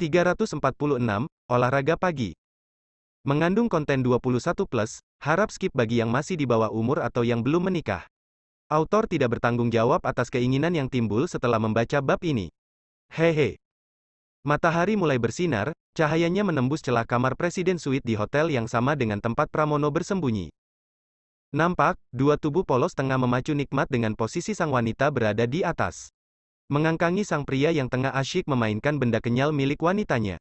346, olahraga pagi. Mengandung konten 21+, harap skip bagi yang masih di bawah umur atau yang belum menikah. Autor tidak bertanggung jawab atas keinginan yang timbul setelah membaca bab ini. Hehe. Matahari mulai bersinar, cahayanya menembus celah kamar Presiden Suite di hotel yang sama dengan tempat Pramono bersembunyi. Nampak, dua tubuh polos tengah memacu nikmat dengan posisi sang wanita berada di atas. Mengangkangi sang pria yang tengah asyik memainkan benda kenyal milik wanitanya.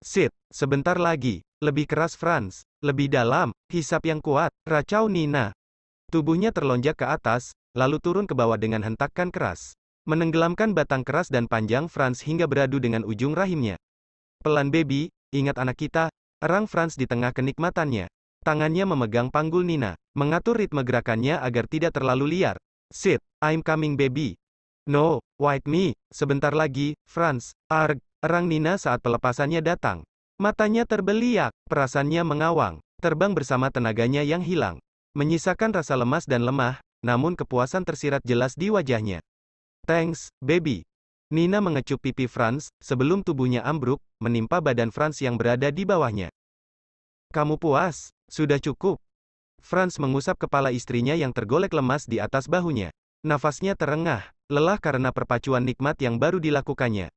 Sit, sebentar lagi. Lebih keras Franz. Lebih dalam, hisap yang kuat, racau Nina. Tubuhnya terlonjak ke atas, lalu turun ke bawah dengan hentakan keras. Menenggelamkan batang keras dan panjang Franz hingga beradu dengan ujung rahimnya. Pelan baby, ingat anak kita, erang Franz di tengah kenikmatannya. Tangannya memegang panggul Nina, mengatur ritme gerakannya agar tidak terlalu liar. Sit, I'm coming baby. No, wait me, sebentar lagi, Franz. Arg, erang Nina saat pelepasannya datang. Matanya terbeliak, perasaannya mengawang, terbang bersama tenaganya yang hilang. Menyisakan rasa lemas dan lemah, namun kepuasan tersirat jelas di wajahnya. Thanks, baby. Nina mengecup pipi Franz, sebelum tubuhnya ambruk, menimpa badan Franz yang berada di bawahnya. Kamu puas? Sudah cukup. Franz mengusap kepala istrinya yang tergolek lemas di atas bahunya. Nafasnya terengah, lelah karena perpacuan nikmat yang baru dilakukannya.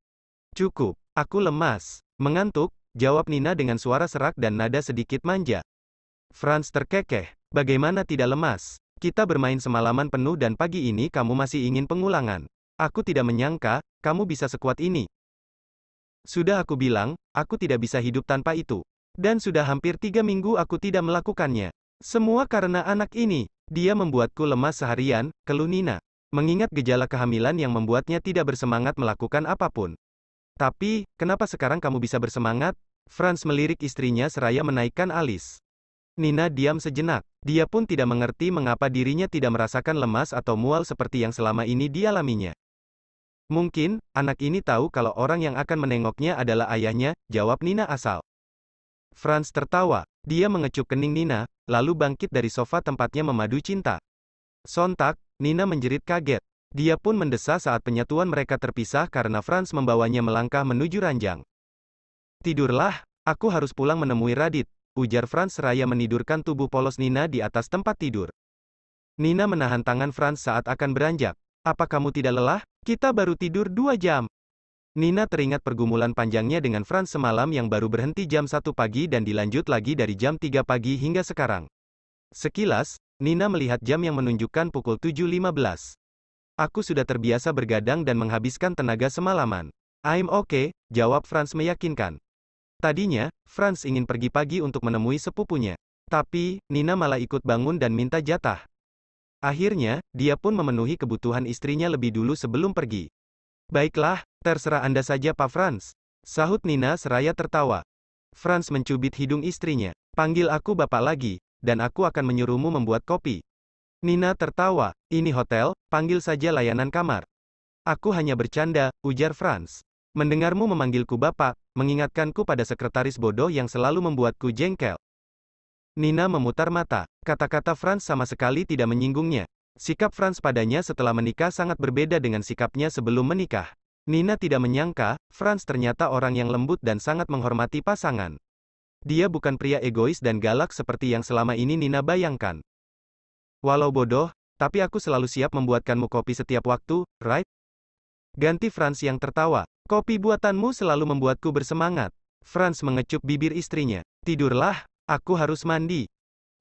Cukup, aku lemas. Mengantuk, jawab Nina dengan suara serak dan nada sedikit manja. Franz terkekeh, bagaimana tidak lemas? Kita bermain semalaman penuh dan pagi ini kamu masih ingin pengulangan. Aku tidak menyangka, kamu bisa sekuat ini. Sudah aku bilang, aku tidak bisa hidup tanpa itu. Dan sudah hampir 3 minggu aku tidak melakukannya. Semua karena anak ini. Dia membuatku lemas seharian, keluh Nina. Mengingat gejala kehamilan yang membuatnya tidak bersemangat melakukan apapun. Tapi, kenapa sekarang kamu bisa bersemangat? Franz melirik istrinya seraya menaikkan alis. Nina diam sejenak. Dia pun tidak mengerti mengapa dirinya tidak merasakan lemas atau mual seperti yang selama ini dialaminya. Mungkin, anak ini tahu kalau orang yang akan menengoknya adalah ayahnya, jawab Nina asal. Franz tertawa. Dia mengecup kening Nina, lalu bangkit dari sofa tempatnya memadu cinta. Sontak, Nina menjerit kaget. Dia pun mendesah saat penyatuan mereka terpisah karena Franz membawanya melangkah menuju ranjang. Tidurlah, aku harus pulang menemui Radit, ujar Franz seraya menidurkan tubuh polos Nina di atas tempat tidur. Nina menahan tangan Franz saat akan beranjak. Apa kamu tidak lelah? Kita baru tidur 2 jam. Nina teringat pergumulan panjangnya dengan Franz semalam yang baru berhenti jam 1 pagi dan dilanjut lagi dari jam 3 pagi hingga sekarang. Sekilas, Nina melihat jam yang menunjukkan pukul 7.15. Aku sudah terbiasa bergadang dan menghabiskan tenaga semalaman. I'm okay, jawab Franz meyakinkan. Tadinya, Franz ingin pergi pagi untuk menemui sepupunya. Tapi, Nina malah ikut bangun dan minta jatah. Akhirnya, dia pun memenuhi kebutuhan istrinya lebih dulu sebelum pergi. Baiklah, terserah Anda saja Pak Franz, sahut Nina seraya tertawa. Franz mencubit hidung istrinya. Panggil aku Bapak lagi, dan aku akan menyuruhmu membuat kopi. Nina tertawa. Ini hotel, panggil saja layanan kamar. Aku hanya bercanda, ujar Franz. Mendengarmu memanggilku Bapak, mengingatkanku pada sekretaris bodoh yang selalu membuatku jengkel. Nina memutar mata. Kata-kata Franz sama sekali tidak menyinggungnya. Sikap Franz padanya setelah menikah sangat berbeda dengan sikapnya sebelum menikah. Nina tidak menyangka, Franz ternyata orang yang lembut dan sangat menghormati pasangan. Dia bukan pria egois dan galak seperti yang selama ini Nina bayangkan. Walau bodoh, tapi aku selalu siap membuatkanmu kopi setiap waktu, right? Ganti Franz yang tertawa. Kopi buatanmu selalu membuatku bersemangat. Franz mengecup bibir istrinya. Tidurlah, aku harus mandi.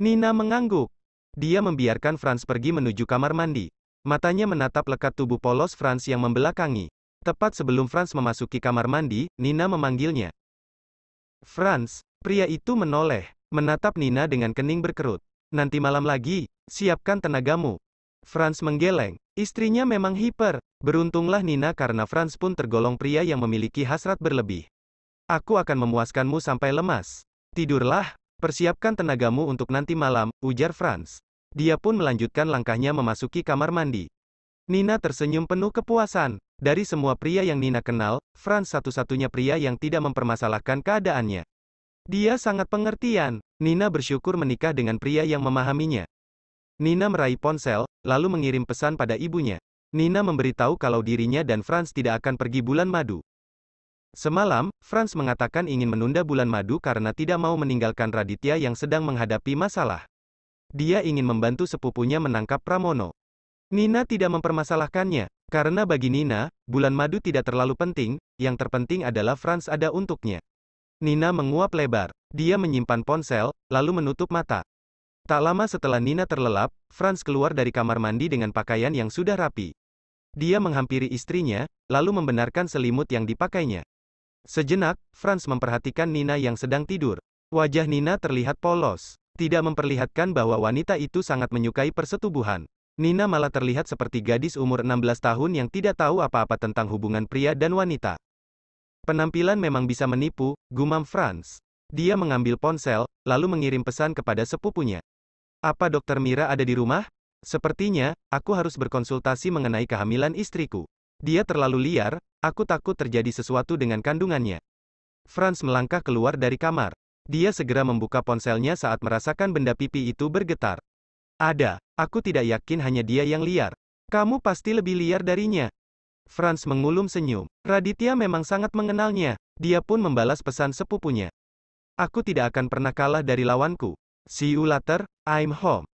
Nina mengangguk. Dia membiarkan Franz pergi menuju kamar mandi. Matanya menatap lekat tubuh polos Franz yang membelakangi. Tepat sebelum Franz memasuki kamar mandi, Nina memanggilnya. Franz, pria itu menoleh, menatap Nina dengan kening berkerut. Nanti malam lagi, siapkan tenagamu. Franz menggeleng. Istrinya memang hiper. Beruntunglah Nina karena Franz pun tergolong pria yang memiliki hasrat berlebih. Aku akan memuaskanmu sampai lemas. Tidurlah. Persiapkan tenagamu untuk nanti malam, ujar Franz. Dia pun melanjutkan langkahnya memasuki kamar mandi. Nina tersenyum penuh kepuasan. Dari semua pria yang Nina kenal, Franz satu-satunya pria yang tidak mempermasalahkan keadaannya. Dia sangat pengertian. Nina bersyukur menikah dengan pria yang memahaminya. Nina meraih ponsel, lalu mengirim pesan pada ibunya. Nina memberitahu kalau dirinya dan Franz tidak akan pergi bulan madu. Semalam, Franz mengatakan ingin menunda bulan madu karena tidak mau meninggalkan Raditya yang sedang menghadapi masalah. Dia ingin membantu sepupunya menangkap Pramono. Nina tidak mempermasalahkannya, karena bagi Nina, bulan madu tidak terlalu penting, yang terpenting adalah Franz ada untuknya. Nina menguap lebar. Dia menyimpan ponsel, lalu menutup mata. Tak lama setelah Nina terlelap, Franz keluar dari kamar mandi dengan pakaian yang sudah rapi. Dia menghampiri istrinya, lalu membenarkan selimut yang dipakainya. Sejenak, Franz memperhatikan Nina yang sedang tidur. Wajah Nina terlihat polos, tidak memperlihatkan bahwa wanita itu sangat menyukai persetubuhan. Nina malah terlihat seperti gadis umur 16 tahun yang tidak tahu apa-apa tentang hubungan pria dan wanita. Penampilan memang bisa menipu, gumam Franz. Dia mengambil ponsel, lalu mengirim pesan kepada sepupunya. Apa Dokter Mira ada di rumah? Sepertinya, aku harus berkonsultasi mengenai kehamilan istriku. Dia terlalu liar, aku takut terjadi sesuatu dengan kandungannya. Franz melangkah keluar dari kamar. Dia segera membuka ponselnya saat merasakan benda pipi itu bergetar. Ada, aku tidak yakin hanya dia yang liar. Kamu pasti lebih liar darinya. Franz mengulum senyum. Raditya memang sangat mengenalnya. Dia pun membalas pesan sepupunya. Aku tidak akan pernah kalah dari lawanku. See you later, I'm home.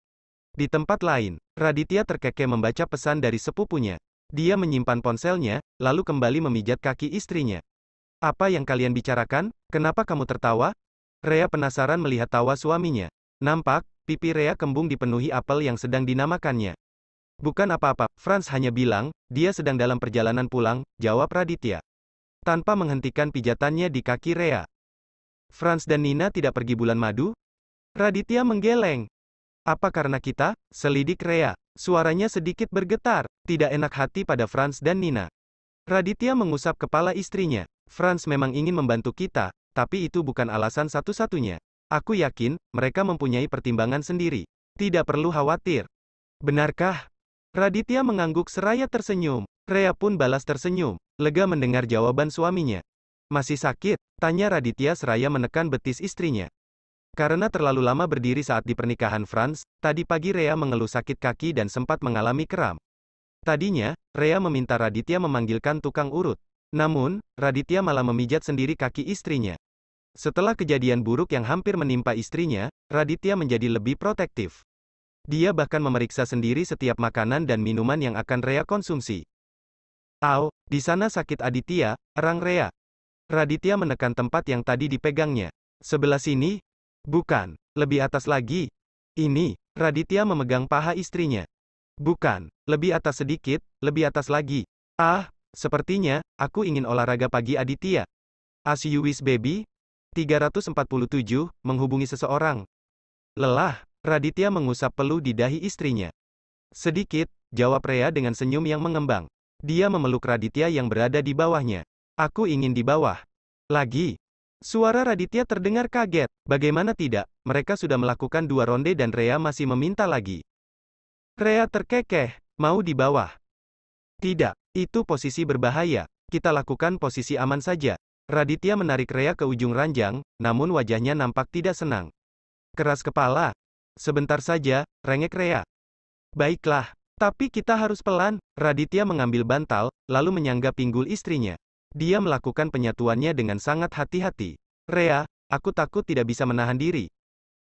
Di tempat lain, Raditya terkekeh membaca pesan dari sepupunya. Dia menyimpan ponselnya, lalu kembali memijat kaki istrinya. Apa yang kalian bicarakan? Kenapa kamu tertawa? Rea penasaran melihat tawa suaminya. Nampak, pipi Rea kembung dipenuhi apel yang sedang dinamakannya. Bukan apa-apa, Franz hanya bilang, dia sedang dalam perjalanan pulang, jawab Raditya. Tanpa menghentikan pijatannya di kaki Rea. Franz dan Nina tidak pergi bulan madu? Raditya menggeleng. Apa karena kita? Selidik Rea. Suaranya sedikit bergetar, tidak enak hati pada Franz dan Nina. Raditya mengusap kepala istrinya. Franz memang ingin membantu kita, tapi itu bukan alasan satu-satunya. Aku yakin, mereka mempunyai pertimbangan sendiri. Tidak perlu khawatir. Benarkah? Raditya mengangguk seraya tersenyum. Rea pun balas tersenyum, lega mendengar jawaban suaminya. Masih sakit? Tanya Raditya seraya menekan betis istrinya. Karena terlalu lama berdiri saat di pernikahan Franz, tadi pagi Rea mengeluh sakit kaki dan sempat mengalami kram. Tadinya, Rea meminta Raditya memanggilkan tukang urut. Namun, Raditya malah memijat sendiri kaki istrinya. Setelah kejadian buruk yang hampir menimpa istrinya, Raditya menjadi lebih protektif. Dia bahkan memeriksa sendiri setiap makanan dan minuman yang akan Rea konsumsi. Au, di sana sakit Aditya, erang Rea. Raditya menekan tempat yang tadi dipegangnya. Sebelah sini? Bukan, lebih atas lagi. Ini, Raditya memegang paha istrinya. Bukan, lebih atas sedikit, lebih atas lagi. Ah, sepertinya, aku ingin olahraga pagi Aditya. As you wish baby? 347, menghubungi seseorang. Lelah, Raditya mengusap peluh di dahi istrinya. Sedikit, jawab Rea dengan senyum yang mengembang. Dia memeluk Raditya yang berada di bawahnya. Aku ingin di bawah. Lagi. Suara Raditya terdengar kaget. Bagaimana tidak, mereka sudah melakukan 2 ronde dan Rea masih meminta lagi. Rea terkekeh, mau di bawah. Tidak, itu posisi berbahaya. Kita lakukan posisi aman saja. Raditya menarik Rea ke ujung ranjang, namun wajahnya nampak tidak senang. Keras kepala. Sebentar saja, rengek Rea. Baiklah, tapi kita harus pelan. Raditya mengambil bantal, lalu menyangga pinggul istrinya. Dia melakukan penyatuannya dengan sangat hati-hati. Rea, aku takut tidak bisa menahan diri.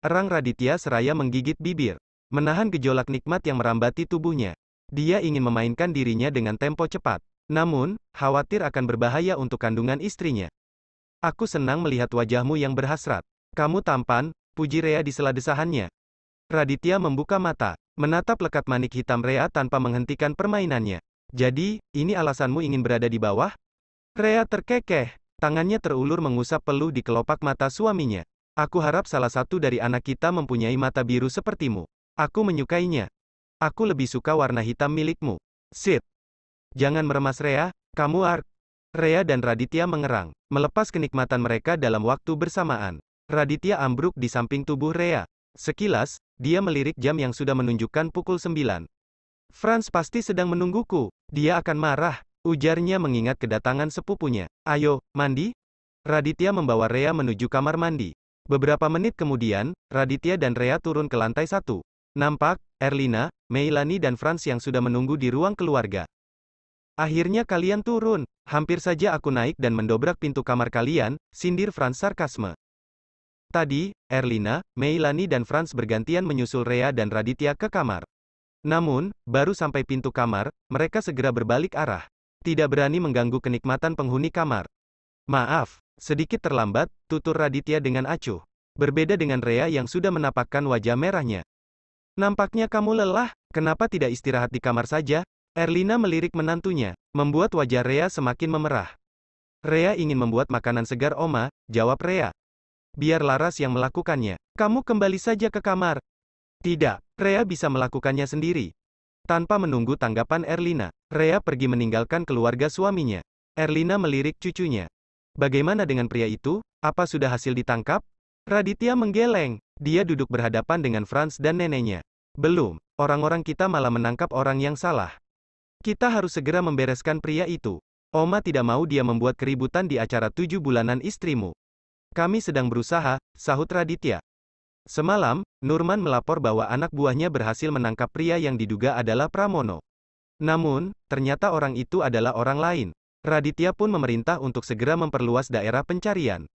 Erang Raditya seraya menggigit bibir. Menahan gejolak nikmat yang merambati tubuhnya. Dia ingin memainkan dirinya dengan tempo cepat. Namun, khawatir akan berbahaya untuk kandungan istrinya. Aku senang melihat wajahmu yang berhasrat. Kamu tampan, puji Rea di sela desahannya. Raditya membuka mata, menatap lekat manik hitam Rea tanpa menghentikan permainannya. Jadi, ini alasanmu ingin berada di bawah? Rea terkekeh, tangannya terulur mengusap peluh di kelopak mata suaminya. Aku harap salah satu dari anak kita mempunyai mata biru sepertimu. Aku menyukainya. Aku lebih suka warna hitam milikmu. Sit. Jangan meremas Rea, kamu Rea dan Raditya mengerang, melepas kenikmatan mereka dalam waktu bersamaan. Raditya ambruk di samping tubuh Rea. Sekilas, dia melirik jam yang sudah menunjukkan pukul 9. Franz pasti sedang menungguku. Dia akan marah. Ujarnya mengingat kedatangan sepupunya. Ayo, mandi? Raditya membawa Rea menuju kamar mandi. Beberapa menit kemudian, Raditya dan Rea turun ke lantai 1. Nampak, Erlina, Meilani dan Franz yang sudah menunggu di ruang keluarga. Akhirnya kalian turun. Hampir saja aku naik dan mendobrak pintu kamar kalian, sindir Franz sarkasme. Tadi, Erlina, Meilani dan Franz bergantian menyusul Rea dan Raditya ke kamar. Namun, baru sampai pintu kamar, mereka segera berbalik arah. Tidak berani mengganggu kenikmatan penghuni kamar. Maaf, sedikit terlambat, tutur Raditya dengan acuh. Berbeda dengan Rea yang sudah menapakkan wajah merahnya. Nampaknya kamu lelah, kenapa tidak istirahat di kamar saja? Erlina melirik menantunya, membuat wajah Rea semakin memerah. Rea ingin membuat makanan segar Oma, jawab Rea. Biar Laras yang melakukannya. Kamu kembali saja ke kamar. Tidak, Rea bisa melakukannya sendiri. Tanpa menunggu tanggapan Erlina, Rea pergi meninggalkan keluarga suaminya. Erlina melirik cucunya. Bagaimana dengan pria itu? Apa sudah hasil ditangkap? Raditya menggeleng. Dia duduk berhadapan dengan Franz dan neneknya. Belum, orang-orang kita malah menangkap orang yang salah. Kita harus segera membereskan pria itu. Oma tidak mau dia membuat keributan di acara 7 bulanan istrimu. Kami sedang berusaha, sahut Raditya. Semalam, Nurman melapor bahwa anak buahnya berhasil menangkap pria yang diduga adalah Pramono. Namun, ternyata orang itu adalah orang lain. Raditya pun memerintah untuk segera memperluas daerah pencarian.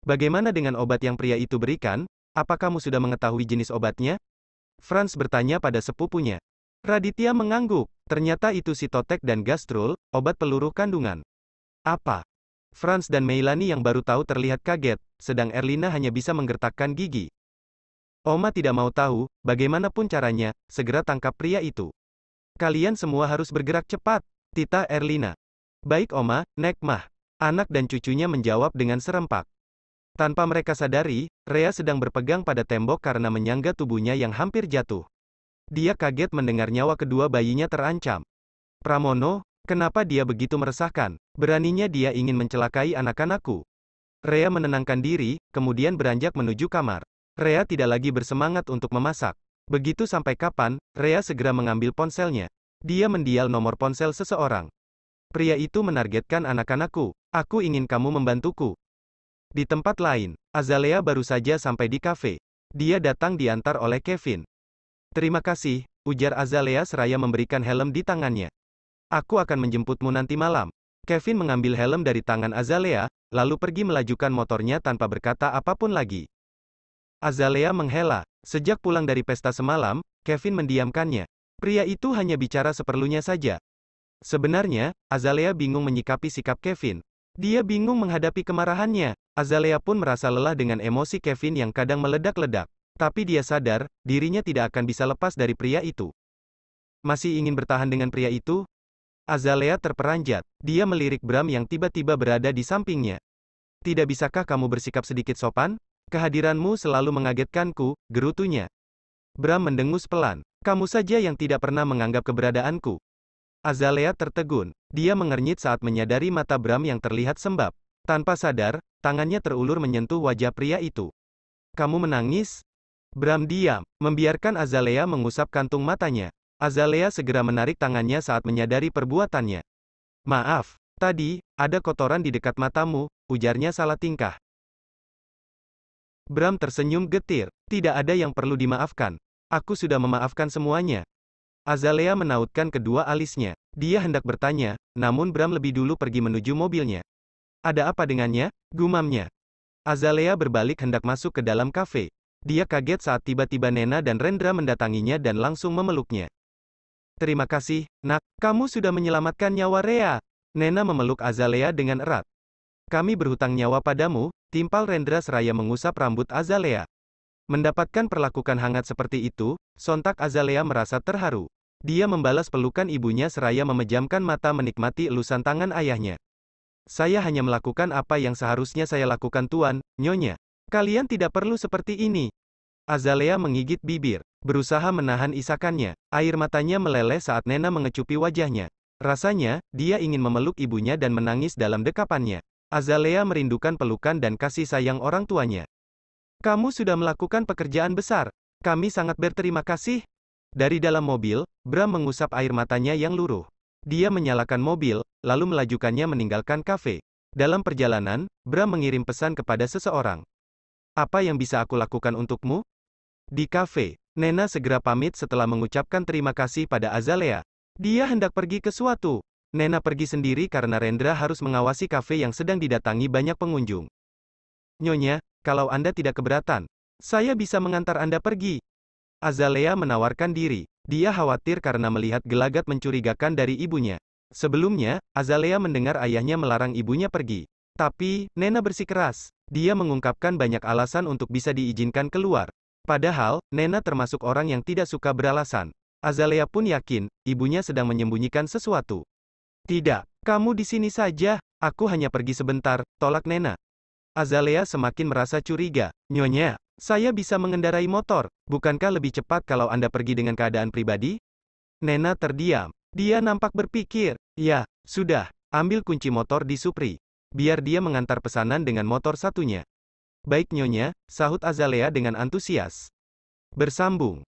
Bagaimana dengan obat yang pria itu berikan? Apa kamu sudah mengetahui jenis obatnya? Franz bertanya pada sepupunya. Raditya mengangguk. Ternyata itu sitotek dan gastrul, obat peluru kandungan. Apa? Franz dan Meilani yang baru tahu terlihat kaget, sedang Erlina hanya bisa menggertakkan gigi. Oma tidak mau tahu, bagaimanapun caranya, segera tangkap pria itu. Kalian semua harus bergerak cepat, titah Erlina. Baik Oma, Nek Mah. Anak dan cucunya menjawab dengan serempak. Tanpa mereka sadari, Rea sedang berpegang pada tembok karena menyangga tubuhnya yang hampir jatuh. Dia kaget mendengar nyawa kedua bayinya terancam. Pramono, kenapa dia begitu meresahkan? Beraninya dia ingin mencelakai anak-anakku. Rea menenangkan diri, kemudian beranjak menuju kamar. Rea tidak lagi bersemangat untuk memasak. Begitu sampai kapan, Rea segera mengambil ponselnya. Dia mendial nomor ponsel seseorang. Pria itu menargetkan anak-anakku. Aku ingin kamu membantuku. Di tempat lain, Azalea baru saja sampai di kafe. Dia datang diantar oleh Kevin. Terima kasih, ujar Azalea seraya memberikan helm di tangannya. Aku akan menjemputmu nanti malam. Kevin mengambil helm dari tangan Azalea, lalu pergi melajukan motornya tanpa berkata apapun lagi. Azalea menghela. Sejak pulang dari pesta semalam, Kevin mendiamkannya. Pria itu hanya bicara seperlunya saja. Sebenarnya, Azalea bingung menyikapi sikap Kevin. Dia bingung menghadapi kemarahannya. Azalea pun merasa lelah dengan emosi Kevin yang kadang meledak-ledak. Tapi dia sadar, dirinya tidak akan bisa lepas dari pria itu. Masih ingin bertahan dengan pria itu? Azalea terperanjat. Dia melirik Bram yang tiba-tiba berada di sampingnya. Tidak bisakah kamu bersikap sedikit sopan? Kehadiranmu selalu mengagetkanku, gerutunya. Bram mendengus pelan. Kamu saja yang tidak pernah menganggap keberadaanku. Azalea tertegun. Dia mengernyit saat menyadari mata Bram yang terlihat sembab. Tanpa sadar, tangannya terulur menyentuh wajah pria itu. Kamu menangis? Bram diam, membiarkan Azalea mengusap kantung matanya. Azalea segera menarik tangannya saat menyadari perbuatannya. Maaf, tadi, ada kotoran di dekat matamu, ujarnya salah tingkah. Bram tersenyum getir. Tidak ada yang perlu dimaafkan. Aku sudah memaafkan semuanya. Azalea menautkan kedua alisnya. Dia hendak bertanya, namun Bram lebih dulu pergi menuju mobilnya. Ada apa dengannya? Gumamnya. Azalea berbalik hendak masuk ke dalam kafe. Dia kaget saat tiba-tiba Nena dan Rendra mendatanginya dan langsung memeluknya. Terima kasih, nak, kamu sudah menyelamatkan nyawa Rea. Nena memeluk Azalea dengan erat. Kami berhutang nyawa padamu, timpal Rendra seraya mengusap rambut Azalea. Mendapatkan perlakuan hangat seperti itu, sontak Azalea merasa terharu. Dia membalas pelukan ibunya seraya memejamkan mata menikmati elusan tangan ayahnya. Saya hanya melakukan apa yang seharusnya saya lakukan Tuan, Nyonya. Kalian tidak perlu seperti ini. Azalea menggigit bibir, berusaha menahan isakannya. Air matanya meleleh saat Nena mengecupi wajahnya. Rasanya, dia ingin memeluk ibunya dan menangis dalam dekapannya. Azalea merindukan pelukan dan kasih sayang orang tuanya. Kamu sudah melakukan pekerjaan besar. Kami sangat berterima kasih. Dari dalam mobil, Bram mengusap air matanya yang luruh. Dia menyalakan mobil, lalu melajukannya meninggalkan kafe. Dalam perjalanan, Bram mengirim pesan kepada seseorang. Apa yang bisa aku lakukan untukmu? Di kafe, Nena segera pamit setelah mengucapkan terima kasih pada Azalea. Dia hendak pergi ke suatu Nena pergi sendiri karena Rendra harus mengawasi kafe yang sedang didatangi banyak pengunjung. Nyonya, kalau Anda tidak keberatan, saya bisa mengantar Anda pergi. Azalea menawarkan diri. Dia khawatir karena melihat gelagat mencurigakan dari ibunya. Sebelumnya, Azalea mendengar ayahnya melarang ibunya pergi. Tapi, Nena bersikeras. Dia mengungkapkan banyak alasan untuk bisa diizinkan keluar. Padahal, Nena termasuk orang yang tidak suka beralasan. Azalea pun yakin, ibunya sedang menyembunyikan sesuatu. Tidak, kamu di sini saja, aku hanya pergi sebentar, tolak Nena. Azalea semakin merasa curiga. Nyonya, saya bisa mengendarai motor, bukankah lebih cepat kalau Anda pergi dengan keadaan pribadi? Nena terdiam. Dia nampak berpikir. Ya, sudah, ambil kunci motor di Supri. Biar dia mengantar pesanan dengan motor satunya. Baik Nyonya, sahut Azalea dengan antusias. Bersambung.